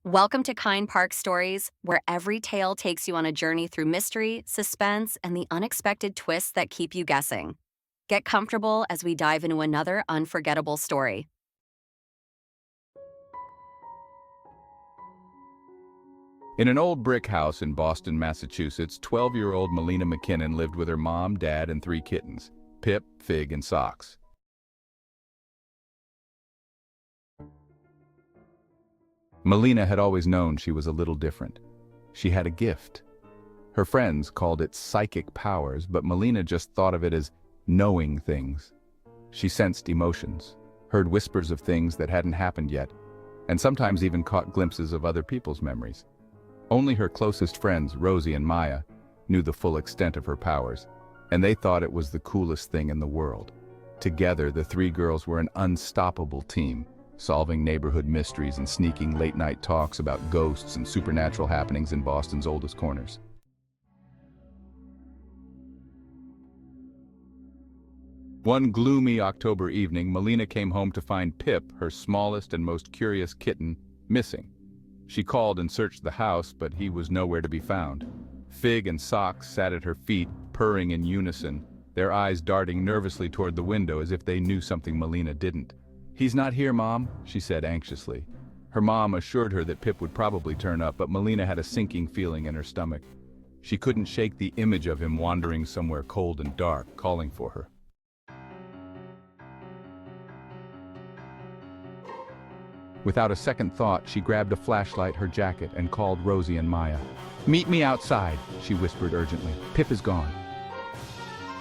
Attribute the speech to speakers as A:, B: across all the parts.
A: Welcome to Kind Park Stories, where every tale takes you on a journey through mystery, suspense, and the unexpected twists that keep you guessing. Get comfortable as we dive into another unforgettable story.
B: In an old brick house in Boston, Massachusetts, 12-year-old Malina McKinnon lived with her mom, dad, and 3 kittens, Pip, Fig, and Socks. Malina had always known she was a little different. She had a gift. Her friends called it psychic powers, but Malina just thought of it as knowing things. She sensed emotions, heard whispers of things that hadn't happened yet, and sometimes even caught glimpses of other people's memories. Only her closest friends, Rosie and Maya, knew the full extent of her powers, and they thought it was the coolest thing in the world. Together, the 3 girls were an unstoppable team, solving neighborhood mysteries and sneaking late-night talks about ghosts and supernatural happenings in Boston's oldest corners. One gloomy October evening, Malina came home to find Pip, her smallest and most curious kitten, missing. She called and searched the house, but he was nowhere to be found. Fig and Socks sat at her feet, purring in unison, their eyes darting nervously toward the window as if they knew something Malina didn't. "He's not here, Mom," she said anxiously. Her mom assured her that Pip would probably turn up, but Malina had a sinking feeling in her stomach. She couldn't shake the image of him wandering somewhere cold and dark, calling for her. Without a second thought, she grabbed a flashlight, her jacket, and called Rosie and Maya. "Meet me outside," she whispered urgently. "Pip is gone."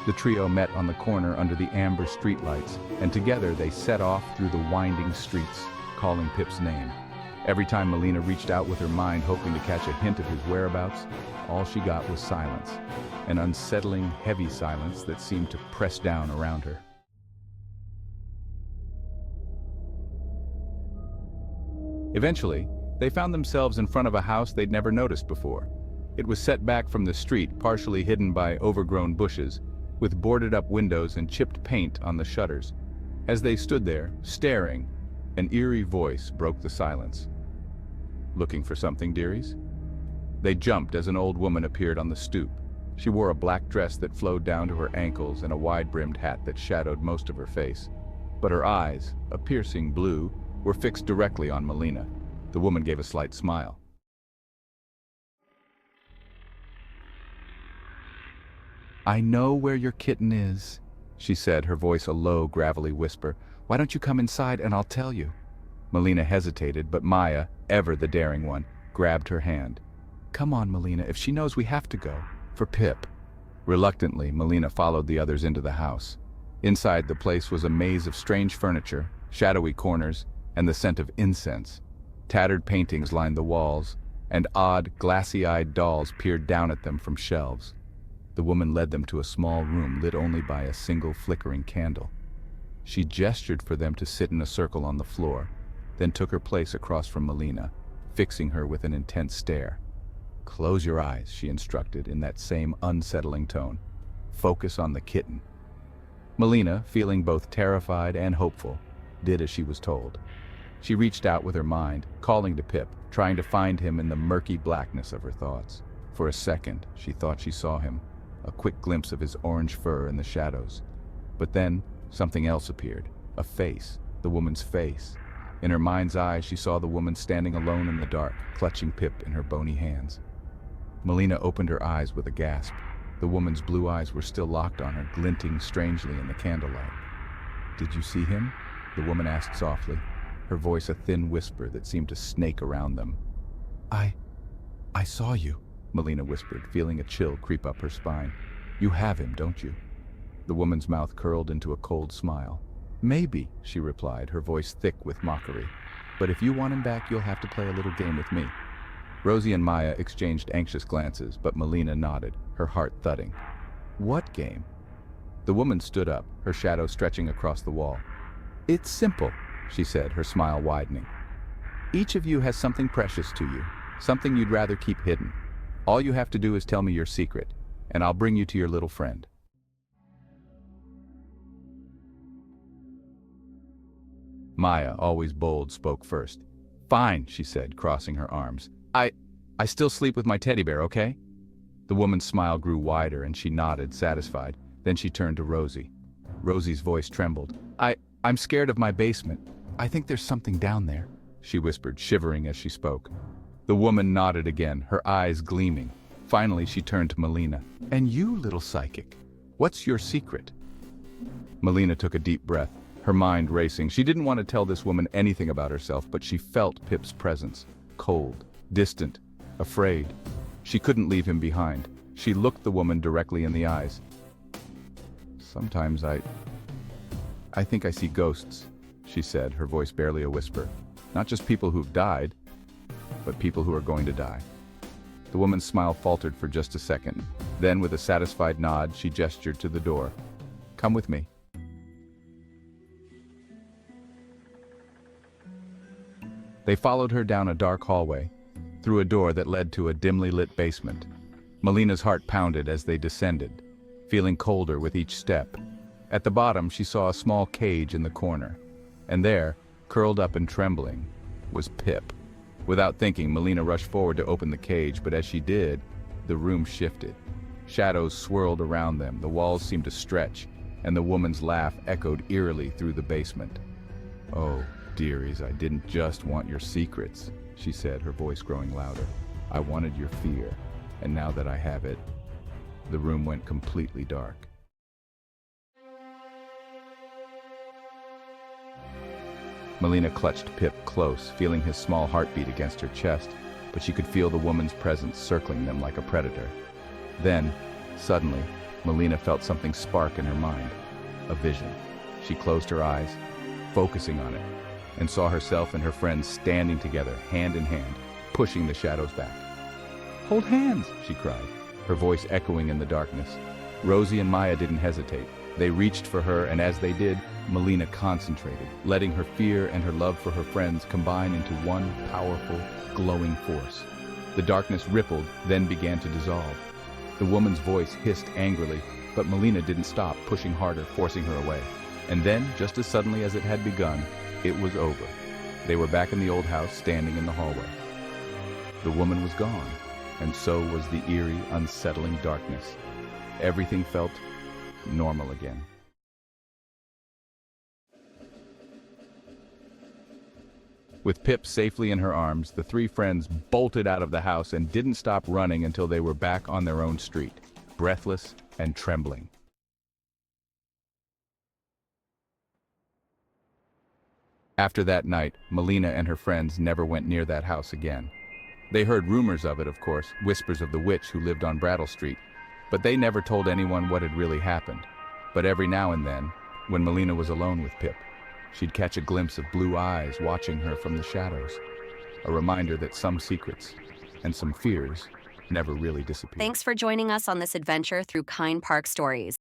B: The trio met on the corner under the amber streetlights, and together they set off through the winding streets, calling Pip's name. Every time Malina reached out with her mind, hoping to catch a hint of his whereabouts, all she got was silence, an unsettling, heavy silence that seemed to press down around her. Eventually, they found themselves in front of a house they'd never noticed before. It was set back from the street, partially hidden by overgrown bushes, with boarded-up windows and chipped paint on the shutters. As they stood there, staring, an eerie voice broke the silence. "Looking for something, dearies?" They jumped as an old woman appeared on the stoop. She wore a black dress that flowed down to her ankles and a wide-brimmed hat that shadowed most of her face. But her eyes, a piercing blue, were fixed directly on Malina. The woman gave a slight smile. "I know where your kitten is," she said, her voice a low, gravelly whisper. "Why don't you come inside and I'll tell you?" Malina hesitated, but Maya, ever the daring one, grabbed her hand. "Come on, Malina, if she knows we have to go. For Pip." Reluctantly, Malina followed the others into the house. Inside, the place was a maze of strange furniture, shadowy corners, and the scent of incense. Tattered paintings lined the walls, and odd, glassy-eyed dolls peered down at them from shelves. The woman led them to a small room lit only by a single flickering candle. She gestured for them to sit in a circle on the floor, then took her place across from Malina, fixing her with an intense stare. "Close your eyes," she instructed in that same unsettling tone. "Focus on the kitten." Malina, feeling both terrified and hopeful, did as she was told. She reached out with her mind, calling to Pip, trying to find him in the murky blackness of her thoughts. For a second, she thought she saw him, a quick glimpse of his orange fur in the shadows. But then, something else appeared, a face, the woman's face. In her mind's eye, she saw the woman standing alone in the dark, clutching Pip in her bony hands. Malina opened her eyes with a gasp. The woman's blue eyes were still locked on her, glinting strangely in the candlelight. "Did you see him?" the woman asked softly, her voice a thin whisper that seemed to snake around them. I saw you," Malina whispered, feeling a chill creep up her spine. "You have him, don't you?" The woman's mouth curled into a cold smile. "Maybe," she replied, her voice thick with mockery. "But if you want him back, you'll have to play a little game with me." Rosie and Maya exchanged anxious glances, but Malina nodded, her heart thudding. "What game?" The woman stood up, her shadow stretching across the wall. "It's simple," she said, her smile widening. "Each of you has something precious to you, something you'd rather keep hidden. All you have to do is tell me your secret, and I'll bring you to your little friend." Maya, always bold, spoke first. Fine, she said, crossing her arms. I still sleep with my teddy bear, okay? The woman's smile grew wider and she nodded, satisfied. Then she turned to Rosie. Rosie's voice trembled. I'm scared of my basement. I think there's something down there, she whispered, shivering as she spoke. The woman nodded again, her eyes gleaming. Finally, she turned to Malina. And you, little psychic, what's your secret? Malina took a deep breath, her mind racing. She didn't want to tell this woman anything about herself, but she felt Pip's presence. Cold, distant, afraid. She couldn't leave him behind. She looked the woman directly in the eyes. Sometimes I think I see ghosts, she said, her voice barely a whisper. Not just people who've died, but people who are going to die. The woman's smile faltered for just a second. Then, with a satisfied nod, she gestured to the door. Come with me. They followed her down a dark hallway, through a door that led to a dimly lit basement. Malina's heart pounded as they descended, feeling colder with each step. At the bottom, she saw a small cage in the corner, and there, curled up and trembling, was Pip. Without thinking, Malina rushed forward to open the cage, but as she did, the room shifted. Shadows swirled around them, the walls seemed to stretch, and the woman's laugh echoed eerily through the basement. Oh, dearies, I didn't just want your secrets, she said, her voice growing louder. I wanted your fear, and now that I have it, the room went completely dark. Malina clutched Pip close, feeling his small heartbeat against her chest, but she could feel the woman's presence circling them like a predator. Then, suddenly, Malina felt something spark in her mind. A vision. She closed her eyes, focusing on it, and saw herself and her friends standing together, hand in hand, pushing the shadows back. Hold hands, she cried, her voice echoing in the darkness. Rosie and Maya didn't hesitate. They reached for her, and as they did, Malina concentrated, letting her fear and her love for her friends combine into one powerful, glowing force. The darkness rippled, then began to dissolve. The woman's voice hissed angrily, but Malina didn't stop, pushing harder, forcing her away. And then, just as suddenly as it had begun, it was over. They were back in the old house, standing in the hallway. The woman was gone, and so was the eerie, unsettling darkness. Everything felt normal again. With Pip safely in her arms, the three friends bolted out of the house and didn't stop running until they were back on their own street, breathless and trembling. After that night, Malina and her friends never went near that house again. They heard rumors of it, of course, whispers of the witch who lived on Brattle Street, but they never told anyone what had really happened. But every now and then, when Malina was alone with Pip, she'd catch a glimpse of blue eyes watching her from the shadows, a reminder that some secrets and some fears never really disappear.
A: Thanks for joining us on this adventure through Kind Park Stories.